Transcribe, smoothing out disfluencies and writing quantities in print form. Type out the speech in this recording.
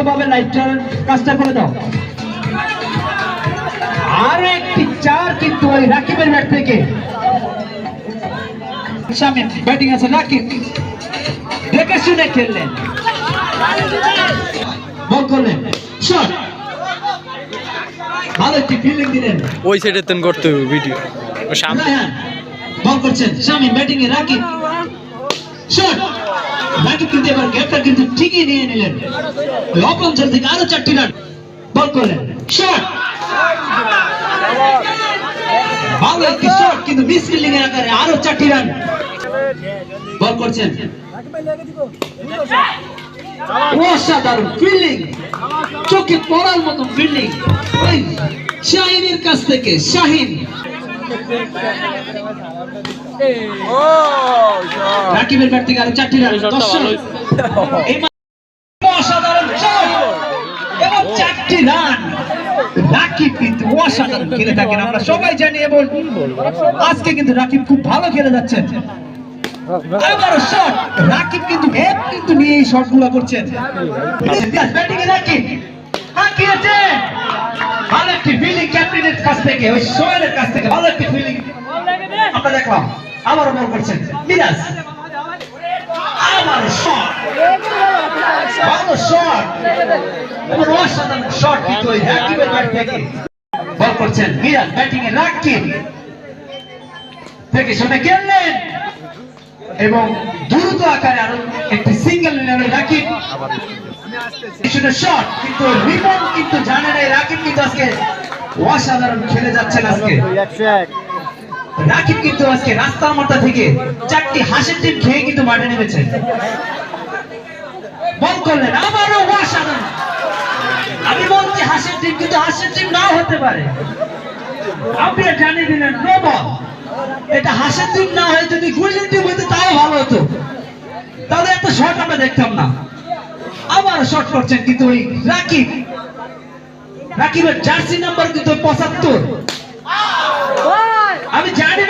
ভাবে লাইটটার কাজটা করে দাও। আর একটি 4 কিন্তু ওই রাকিবের ব্যাট থেকে। শামিম ব্যাটিং আছে, রাকিব দেখে শুনে খেললেন, বল করলেন, শট, ভালো একটি ফিল্ডিং দিলেন। ওই সাইডে তেন করতে হবে ভিডিও সামনে। বল করছেন শামিম, ব্যাটিং এ রাকিব, শট, রাকিব কিন্তু এবার গ্যাপটা কিন্তু ঠিকই নিয়ে নিলেন। ওই অফ অঞ্চল থেকে আরো 4টি রান। বল করলেন, শট, ভালো একটি শট কিন্তু মিস ফিল্ডিং এর আকারে আরো 4টি রান। বল করছেন, অসাধারণ ফিল্ডিং, চোখে পড়ার মতো ফিল্ডিং ওই শাহিনের কাছ থেকে। শাহিন, রাকিবের ব্যাট থেকে আরো 4টি রান। অসাধারণ এবং 4টি রান। রাকিব কিন্তু অসাধারণ খেলে থাকেন, আমরা সবাই জানি, এবং আজকে কিন্তু রাকিব খুব ভালো খেলে যাচ্ছেন। আবারও শট, রাকিব কিন্তু নিয়ে এই শটগুলো করছেন। ব্যাটিং এ রাকিব হাঁকিয়েছে, ভালো একটি ফিল্ডিং ক্যাপ্টেনের কাছ থেকে, ওই সোহেলের কাছ থেকে ভালো একটি ফিল্ডিং আমরা দেখলাম। আবারও বল করছেন মিরাজ, আবারও শট, ভালো শট এবং অসাধারণ শট কিন্তু ওই রাকিবের ব্যাট থেকে। বল করছেন মিরাজ, ব্যাটিং এ রাকিব থেকে শুনে খেললেন এবং দ্রুত আকারে আরো একটি সিঙ্গেল নিলেন রাকিব। শট কিন্তু রিপন কিন্তু জানে না রাকিব কিন্তু আজকে অসাধারণ খেলে যাচ্ছেন। আজকে রাকিব কিন্তু আজকে রাস্তার মাথা থেকে 4টি হাঁসের ডিম খেয়ে কিন্তু মাঠে নেমেছে। বল করলেন, আবারও অসাধারণ। আমি বলছি হাঁসের ডিম, কিন্তু হাঁসের ডিম নাও হতে পারে। আপনি জানিয়ে দিলেন নো বল, এটা হাঁসের ডিম না হয় যদি গুলির ডিম হইতো তাও ভালো হতো, তাহলে এত শট আমরা দেখতাম না। আবার শট করছেন কিন্তু ওই রাকিব, রাকিবের জার্সি নাম্বার কিন্তু 75। আমি জানি